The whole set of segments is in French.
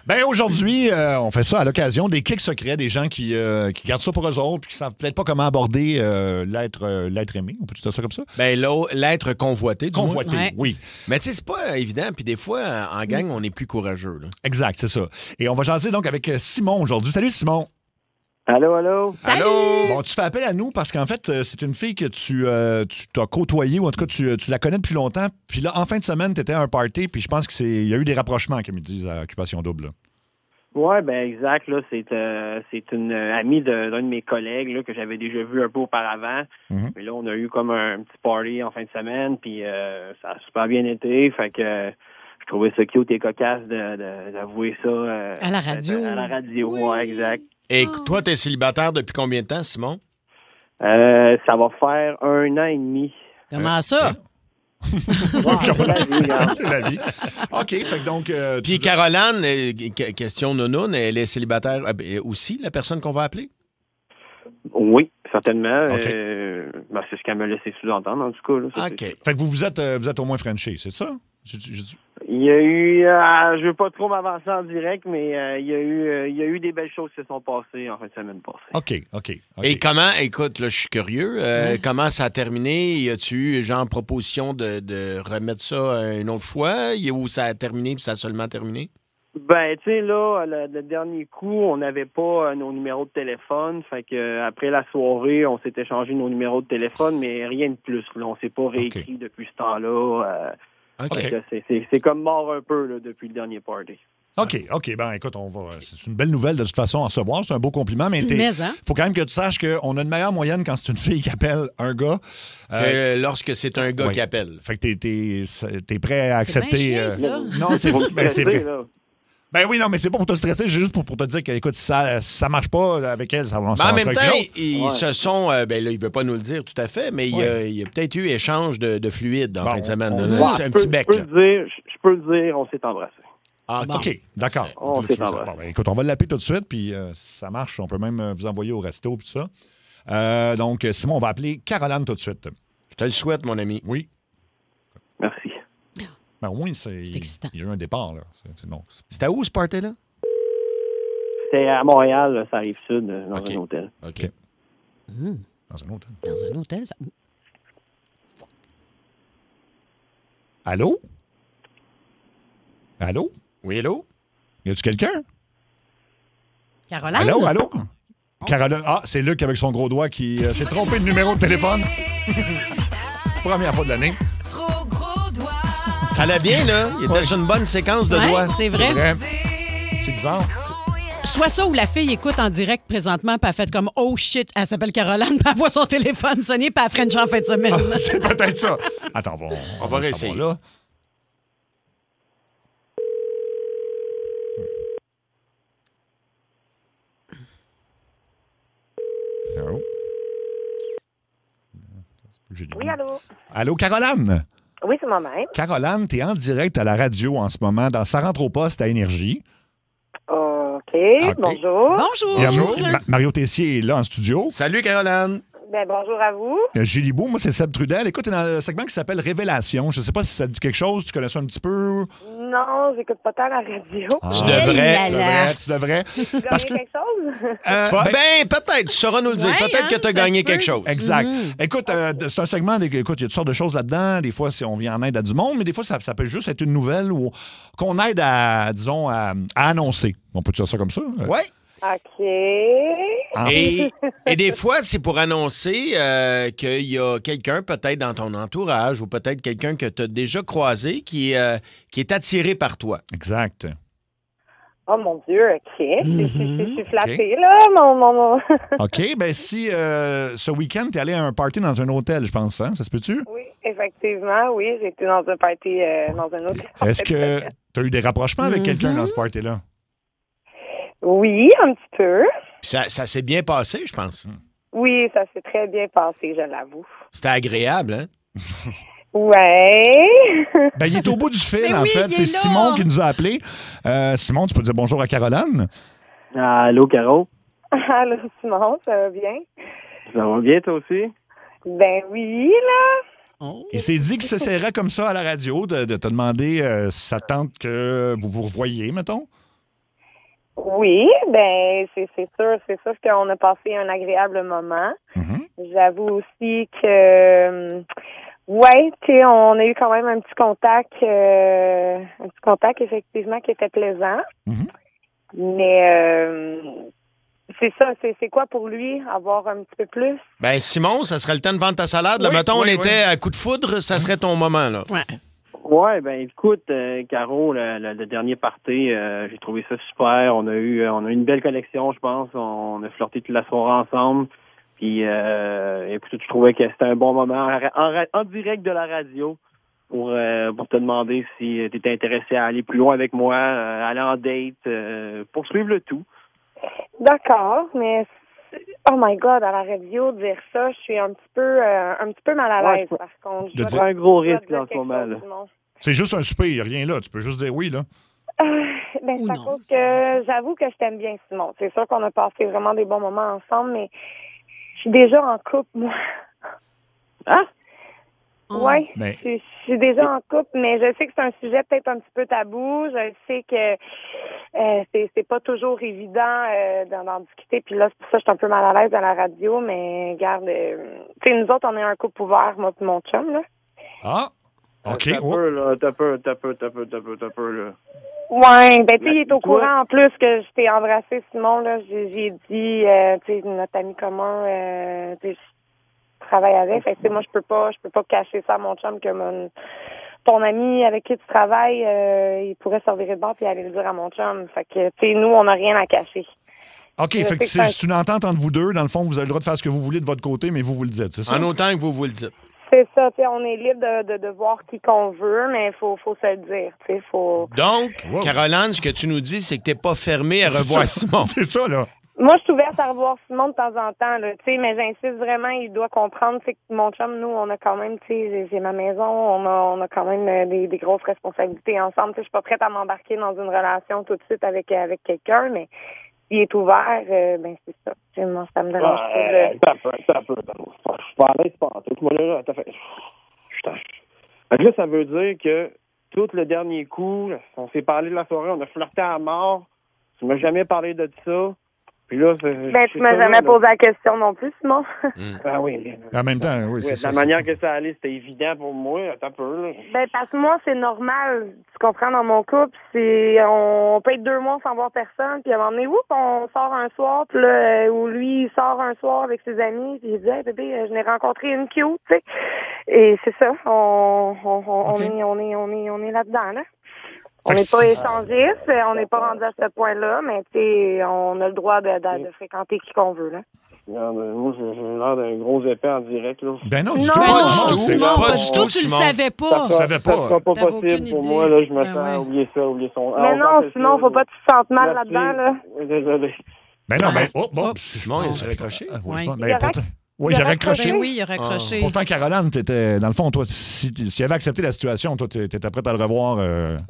Ben aujourd'hui, on fait ça à l'occasion des clics secrets, des gens qui gardent ça pour eux autres puis qui savent peut-être pas comment aborder l'être aimé. On peut dire ça comme ça? Ben l'être convoité. Convoité, oui. Mais tu sais, c'est pas évident. Puis des fois, en gang, on est plus courageux. Là. Exact, c'est ça. Et on va jaser donc avec Simon aujourd'hui. Salut Simon. Allô, allô? Salut! Allô? Bon, tu fais appel à nous parce qu'en fait, c'est une fille que tu t'as côtoyée ou en tout cas, tu la connais depuis longtemps. Puis là, en fin de semaine, tu étais à un party, puis je pense qu'il y a eu des rapprochements, comme ils disent à Occupation Double. Là. Oui, ben exact. Là, c'est une amie d'un de mes collègues là, que j'avais déjà vu un peu auparavant. Mais là, on a eu comme un petit party en fin de semaine, puis ça a super bien été. Fait que je trouvais ça cute et cocasse d'avouer ça. À la radio. À la radio, oui, exact. Et toi, t'es célibataire depuis combien de temps, Simon? Ça va faire 1 an et demi. Comment ça? C'est la vie, hein. C'est la vie. OK, fait que donc... Puis Caroline, question nounoune, elle est célibataire aussi, la personne qu'on va appeler? Oui, certainement. OK. C'est ce qu'elle me laissé sous-entendre, en tout cas. Là, ça, OK. c'est- Fait que vous êtes au moins Frenchés, c'est ça? Il y a eu, je veux pas trop m'avancer en direct, mais il y a eu des belles choses qui se sont passées en fin de semaine passée. OK. Et comment, écoute, là, je suis curieux, comment ça a terminé? Y a-tu eu, genre, proposition de remettre ça une autre fois? Ou ça a terminé puis ça a seulement terminé? Ben, tu sais, là, le dernier coup, on n'avait pas nos numéros de téléphone. Fait que après la soirée, on s'est échangé nos numéros de téléphone, mais rien de plus. Là. On s'est pas réécrit depuis ce temps-là. OK. Fait que c'est comme mort un peu là, depuis le dernier party. OK. Ben, écoute, c'est une belle nouvelle de toute façon à recevoir. C'est un beau compliment, mais faut quand même que tu saches qu'on a une meilleure moyenne quand c'est une fille qui appelle un gars. Que lorsque c'est un gars qui appelle. Fait que t'es prêt à accepter. bien chiant, ça. Non, c'est vrai. Là. Ben oui, non, mais c'est pas pour te stresser, c'est juste pour te dire que, écoute, si ça marche pas avec elle, ça va Mais en même temps, avec l'autre. ils se sont... ben là, il veut pas nous le dire tout à fait, mais il y a peut-être eu échange de fluide en fin de semaine. C'est un petit bec, là. Je peux le dire, on s'est embrassé. Ah, OK, d'accord. On s'est embrassé. Bon, ben, écoute, on va l'appeler tout de suite, puis si ça marche, on peut même vous envoyer au resto, puis tout ça. Donc, Simon, on va appeler Caroline tout de suite. Je te le souhaite, mon ami. Oui. Merci. Ben oui, C'est excitant. il y a eu un départ, là. C'était où, ce party-là? C'était à Montréal, là, ça arrive sud, dans OK. un hôtel. OK. Dans un hôtel. Dans un hôtel, ça... Allô? Allô? Oui, hello? Y a-tu quelqu'un? Caroline? Allô? Caroline. Ah, c'est Luc avec son gros doigt qui s'est trompé de numéro de téléphone. Première fois de l'année. Trop gros doigt. Ça allait bien, là. Il était sur une bonne séquence de Ouais, doigts. c'est vrai. C'est bizarre. Soit ça ou la fille écoute en direct présentement, puis elle fait comme « Oh shit », elle s'appelle Caroline, puis elle voit son téléphone sonner, puis elle French en fin de semaine. C'est peut-être ça. Attends, On va réessayer. Là. Allô? Oui, allô? Allô, Caroline? Oui, c'est moi-même. Caroline, t'es en direct à la radio en ce moment dans Ça rentre au poste à Énergie. OK, OK. bonjour. Bonjour! Mario Tessier est là en studio. Salut, Caroline. Ben, bonjour à vous. Julie Beau, moi c'est Seb Trudel. Écoute, t'es dans un segment qui s'appelle Révélation. Je sais pas si ça te dit quelque chose, tu connais ça un petit peu. Non, j'écoute pas tant la radio. Tu devrais. Tu devrais. Vous Parce gagnez que- quelque chose? Peut-être, tu sauras nous le dire. Ouais, Peut-être que tu as ça gagné se peut. quelque chose. Exact. Écoute, c'est un segment, écoute, il y a toutes sortes de choses là-dedans. Des fois, on vient en aide à du monde, mais des fois, ça peut juste être une nouvelle qu'on aide à, disons, à annoncer. On peut dire ça comme ça? Oui. OK. Et des fois, c'est pour annoncer qu'il y a quelqu'un, peut-être dans ton entourage, ou peut-être quelqu'un que tu as déjà croisé qui est attiré par toi. Exact. Oh, mon Dieu, OK. Je suis flattée, là. Mon... OK, ben si ce week-end, t'es allé à un party dans un hôtel, je pense, hein? Ça se peut-tu? Oui, effectivement, oui. J'ai été dans un party dans un autre... Est-ce que tu as eu des rapprochements avec quelqu'un dans ce party-là? Oui, un petit peu. Puis ça s'est bien passé, je pense. Oui, ça s'est très bien passé, je l'avoue. C'était agréable, hein? Ouais. Ben, il est au bout du fil, Mais en oui, fait. il C'est est là. Simon qui nous a appelés. Simon, tu peux dire bonjour à Caroline? Allô, Caro? Allô, Simon, ça va bien? Ça va bien, toi aussi? Ben oui, là. Il s'est dit que ce serait comme ça à la radio, de te demander si ça tente que vous vous revoyiez, mettons. Oui, ben c'est sûr qu'on a passé un agréable moment. J'avoue aussi que ouais, tu sais, on a eu quand même un petit contact effectivement qui était plaisant. Mais c'est ça, c'est quoi pour lui avoir un petit peu plus? Ben Simon, ça serait le temps de vendre ta salade. Là, Oui, mettons, oui, on était à coup de foudre, ça serait ton moment, là. Ouais. Ouais, ben écoute, Caro, le dernier party, j'ai trouvé ça super. On a eu une belle connexion, je pense. On a flirté toute la soirée ensemble. Puis, écoute, je trouvais que c'était un bon moment en direct de la radio pour te demander si tu étais intéressé à aller plus loin avec moi, aller en date, poursuivre le tout. D'accord, mais oh my God, à la radio, dire ça, je suis un petit peu mal à l'aise, par contre. De Je dire- dois- un gros je dois risque dire en ce quelque moment, chose, là. Simon. C'est juste un souper, il n'y a rien là. Tu peux juste dire oui, là. Ben, Ou c'est à non. cause que j'avoue que je t'aime bien, Simon. C'est sûr qu'on a passé vraiment des bons moments ensemble, mais je suis déjà en couple, moi. Hein? Oui, Mais- je suis déjà en couple, mais je sais que c'est un sujet peut-être un petit peu tabou. Je sais que c'est pas toujours évident d'en discuter. Puis là, c'est pour ça que je suis un peu mal à l'aise à la radio, mais regarde, tu sais, nous autres, on est un couple ouvert, moi et mon chum, là. Ah, OK. T'as Oh. peu, là. T'as peu, là. Ouais, ben tu sais, il est au Toi- courant en plus que je t'ai embrassé, Simon, là. J'ai dit, tu sais, notre ami commun, tu sais, je travaille avec. Fait que, tu sais, moi, je peux pas cacher ça à mon chum que ton ami avec qui tu travailles, il pourrait se revirer de bord et aller le dire à mon chum. Fait que, tu sais, nous, on n'a rien à cacher. OK, Je fait que sais que c'est une entente entre vous deux. Dans le fond, vous avez le droit de faire ce que vous voulez de votre côté, mais vous le dites, c'est ça? En autant que vous le dites. C'est ça, tu sais, on est libre de voir qui qu'on veut, mais faut se le dire, tu sais, faut... Donc, Wow. Caroline, ce que tu nous dis, c'est que t'es pas fermé à C'est revoir ça. Simon. C'est ça, là. Moi, je suis ouverte à revoir Simon de temps en temps, là, tu sais, mais j'insiste vraiment, il doit comprendre, tu sais, que mon chum, nous, on a quand même, tu sais, j'ai ma maison, on a quand même des grosses responsabilités ensemble, tu sais, je suis pas prête à m'embarquer dans une relation tout de suite avec quelqu'un, mais s'il est ouvert, ben c'est ça. Moi, ça me dérange pas de... T'as peu. Je suis pas à l'aise, pas en tout. Moi, là, t'as fait... Fait que là, ça veut dire que tout le dernier coup, on s'est parlé de la soirée, on a flirté à mort. Tu m'as jamais parlé de ça. Puis là, Ben, tu m'as jamais posé la question non plus, Simon. Ah oui, mais... En même temps, oui, Oui, c'est de ça. la manière que ça allait, c'était évident pour moi. T'as peu, là. Ben, parce que moi, c'est normal. Tu comprends, dans mon couple, on peut être 2 mois sans voir personne, puis à un moment donné, on sort un soir, puis là, où lui, il sort un soir avec ses amis, puis il dit, hey, bébé, je n'ai rencontré une cute, tu sais. Et c'est ça, on est là-dedans, là. On n'est pas échangiste, on n'est pas rendu à ce point-là, mais tu sais, on a le droit de fréquenter qui qu'on veut, là. Regarde, moi, j'ai l'air d'un gros épais en direct, là. Ben non, du Non, tout. Ben non, du tout. Simon, Pas pas du du tout, tout, tu le Simon. savais pas. Je savais pas. Ça sera pas T'avais possible aucune pour idée. moi, là. Je me Ben sens, ouais. oubliez ça. Mais non, sinon, faut pas que tu te sentes mal Merci. là-dedans, là. Désolé. Ben non, ben, Simon, il s'est raccroché. Oui, Oui. ben, pourtant, oui, il a raccroché. Ben oui, il a raccroché. Pourtant, Caroline, t'étais, dans le fond, toi, si avait accepté la situation, toi, t'étais prête à le revoir.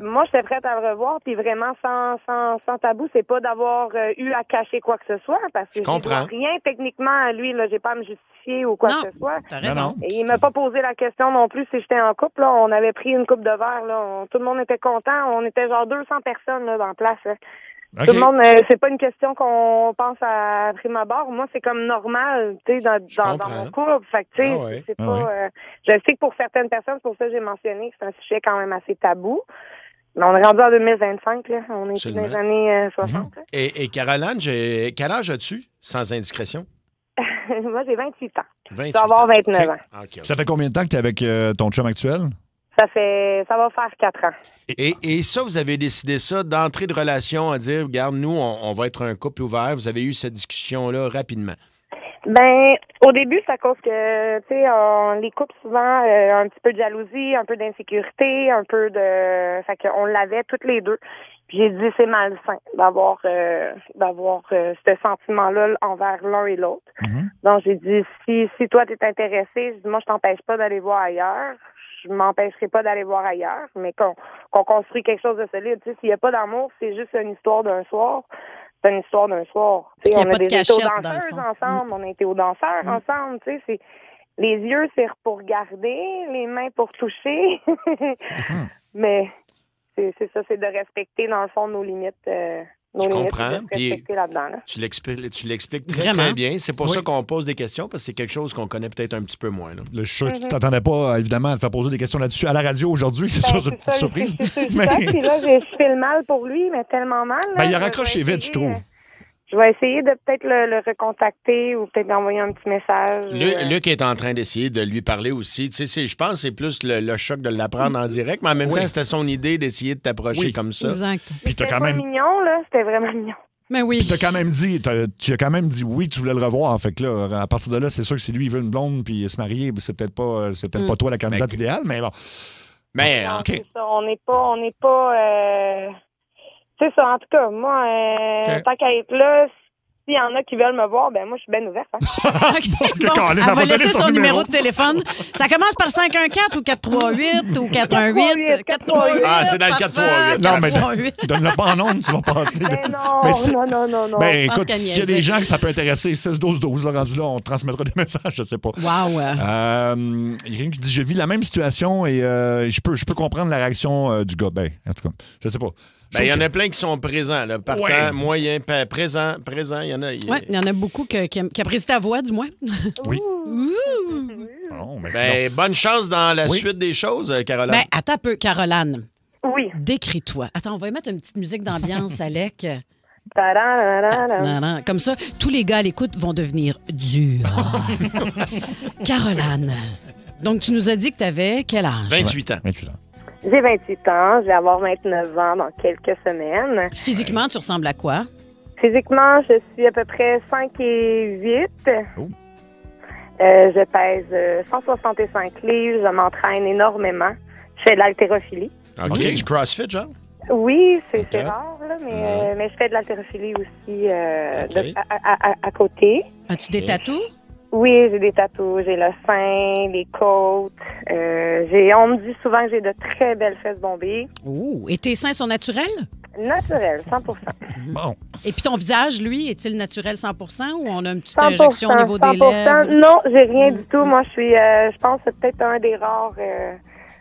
Moi, j'étais prête à le revoir, puis vraiment sans tabou, c'est pas d'avoir eu à cacher quoi que ce soit, parce que Je comprends. rien techniquement à lui, là, j'ai pas à me justifier ou quoi Non. que ce soit. T'as Non, raison. non. Et il m'a pas posé la question non plus si j'étais en couple, là. On avait pris une coupe de verre, là. Tout le monde était content. On était genre 200 personnes, là, dans la place, là. OK. Tout le monde, c'est pas une question qu'on pense à prime abord. Moi, c'est comme normal, tu sais, dans mon couple. Fait que, tu sais, Ah ouais. c'est Ah pas... je sais que pour certaines personnes, c'est pour ça que j'ai mentionné que c'est un sujet quand même assez tabou. Mais on est rendu en 2025, là. On est plus dans les années 60. là. Et Caroline, quel âge as-tu, sans indiscrétion? Moi, j'ai 28 ans. 28 Je vais avoir 29 OK. ans. OK. Ça fait combien de temps que t'es avec ton chum actuel? Ça va faire 4 ans. Et ça, vous avez décidé ça d'entrée de relation à dire, regarde, nous, on va être un couple ouvert. Vous avez eu cette discussion-là rapidement. Ben, au début, c'est à cause que, tu sais, les couples, souvent, un petit peu de jalousie, un peu d'insécurité, un peu de... Fait qu'on l'avait toutes les deux. Puis j'ai dit, c'est malsain d'avoir ce sentiment-là envers l'un et l'autre. Donc, j'ai dit, si toi, t'es intéressé, j'ai dit, moi, je t'empêche pas d'aller voir ailleurs. Je m'empêcherai pas d'aller voir ailleurs, mais qu'on construit quelque chose de solide. Tu sais, s'il y a pas d'amour, c'est juste une histoire d'un soir. C'est une histoire d'un soir. Tu sais, Qu'il y a on pas a de déjà été aux cachette, dans le danseuses fond. ensemble, on a été aux danseurs ensemble. Tu sais, les yeux, c'est pour regarder, les mains pour toucher. Mais c'est ça, c'est de respecter, dans le fond, nos limites nos Je limites, comprends, de se puis- respecter là-dedans. Là. Tu l'expliques très, Vraiment? très bien. C'est pour Oui. ça qu'on pose des questions, parce que c'est quelque chose qu'on connaît peut-être un petit peu moins. Là. Je suis sûr que tu t'attendais pas, évidemment, à te faire poser des questions là-dessus à la radio aujourd'hui. C'est sûr, c'est une petite surprise. C'est Mais- ça, puis là, je file mal pour lui, mais tellement mal. Là, Ben, il a Je raccroché vais vite, je essayer, trouve. Je vais essayer de peut-être le recontacter ou peut-être d'envoyer un petit message. Luc est en train d'essayer de lui parler aussi. Tu sais, je pense que c'est plus le choc de l'apprendre en direct, mais en même Oui. temps, c'était son idée d'essayer de t'approcher Oui. comme ça. Exact. Puis t'as C'était quand pas même. mignon, là. C'était vraiment mignon. Mais oui. Puis tu as quand même dit oui, tu voulais le revoir. Fait que là, à partir de là, c'est sûr que si lui, il veut une blonde puis se marier, c'est peut-être pas toi la candidate idéale, mais bon. Mais Non, OK. c'est ça. On n'est pas. C'est ça, en tout cas, moi, OK. tant qu'à être là, s'il y en a qui veulent me voir, ben moi, je suis bien ouverte. Hein. OK, bon, Colin, elle elle va va donner laisser son son numéro numéro de téléphone. Ça commence par 514 ou 438 ou 418. 438. Ah, c'est dans le 438. Non, mais 438. donne-le pas en ondes, tu vas passer. Mais non, Mais c'est- non. Ben pense écoute, qu'elle s'il y a niaisait. des gens que ça peut intéresser, 16-12-12, là, rendu là, on transmettra des messages, je sais pas. Wow. Il y a quelqu'un qui dit je vis la même situation et je peux comprendre la réaction du gars. Ben, en tout cas, je sais pas. il y en a plein qui sont présents. Là. Partant, Ouais. moyen, présent, il y en a. Oui, il y en a beaucoup qui apprécient ta voix, du moins. Oui. Ouh. Bon, ben, Ben, bonne chance dans la Oui. suite des choses, Caroline. Ben, attends un peu, Caroline. Oui. Décris-toi. Attends, on va y mettre une petite musique d'ambiance, Alec. Tadam. Non, non. Comme ça, tous les gars à l'écoute vont devenir durs. Caroline. Donc, tu nous as dit que tu avais quel âge? 28 ans. 28 ans. J'ai 28 ans, je vais avoir 29 ans dans quelques semaines. Physiquement, tu ressembles à quoi? Physiquement, je suis à peu près 5 et 8. Oh. Je pèse 165 livres, je m'entraîne énormément. Je fais de l'haltérophilie. OK. OK. Du CrossFit, genre? Oui, c'est Ok. rare, là, mais je fais de l'haltérophilie aussi Ok. à côté. As-tu des tatous? Oui, j'ai des tatous, j'ai le sein, les côtes. On me dit souvent que j'ai de très belles fesses bombées. Oh, et tes seins sont naturels? Naturelles, 100%. Bon. Et puis ton visage, lui, est-il naturel 100 ou on a une petite 100%, injection au niveau des 100%. lèvres? Non, j'ai rien du tout. Moi, je pense que c'est peut-être un des rares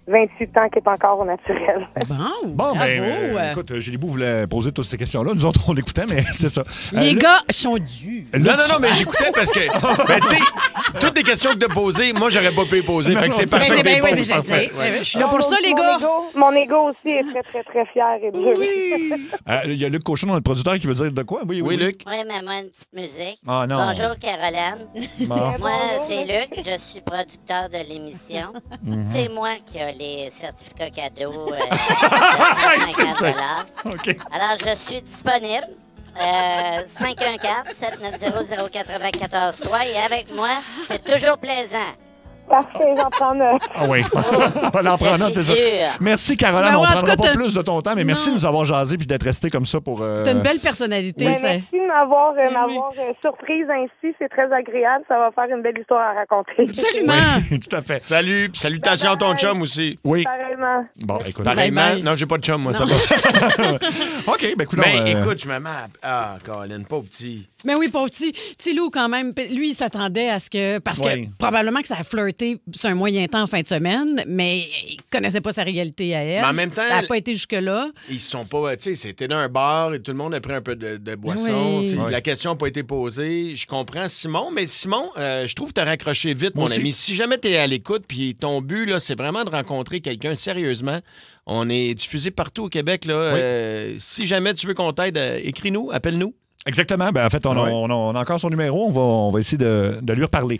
28 ans qui est encore au naturel. Bon, Bon, bravo. ben, écoute, Julie Bou voulait poser toutes ces questions-là. Nous autres, on l'écoutait, mais c'est ça. Les Là- gars sont durs. Non, mais j'écoutais parce que, tu sais, toutes les questions que tu as posées, moi, j'aurais pas pu les poser. Fait que c'est non, parfait. Ben, c'est que t'es bien, oui, pas mais je parfait. sais. Ouais. Je suis là pour ça, les gars. Mon ego aussi est très, très, très fier et dur. Il y a Luc Cochon, notre producteur, qui veut dire de quoi? Oui, Luc? Oui, mais moi, une petite musique. Ah, non. Bonjour, Caroline. Bon. Moi, c'est Luc, je suis producteur de l'émission. C'est moi qui ai les certificats cadeaux de C'est 150 ça. $. OK. Alors, je suis disponible. 514-790-094-3 et avec moi, c'est toujours plaisant. Parfait, j'en prends neuf. Ah oui. On en prend note, c'est ça. Dur. Merci, Caroline. Ben on ouais, en prendra tout cas, pas t'as- plus de ton temps, mais merci de nous avoir jasé puis d'être resté comme ça pour. T'as une belle personnalité, Mais ça. merci de m'avoir surprise ainsi. C'est très agréable. Ça va faire une belle histoire à raconter. Absolument. Oui, tout à fait. Salut, puis salutations à ton chum aussi. Oui. Pareillement. Bon, écoute. Pareillement. Bye bye. Non, j'ai pas de chum, moi, ça va. OK, ben écoute. Mais écoute, je me mets à... Ah, Colin, pas petit. Mais oui, pauvre petit. Petit Lou, quand même, lui, il s'attendait à ce que. Parce Oui. que probablement que ça a flirté sur un moyen temps en fin de semaine, mais il connaissait pas sa réalité à elle. Mais en même temps, ça n'a pas été jusque-là. Ils se sont pas... Tu sais, c'était dans un bar et tout le monde a pris un peu de boisson. Oui. Tu sais, Oui. La question n'a pas été posée. Je comprends Simon, mais Simon, je trouve que tu as raccroché vite, Moi mon aussi. ami. Si jamais tu es à l'écoute, puis ton but, là, c'est vraiment de rencontrer quelqu'un sérieusement. On est diffusé partout au Québec. Là. Si jamais tu veux qu'on t'aide, écris-nous, appelle-nous. Exactement. Ben, en fait, on a encore son numéro. On va essayer de lui reparler.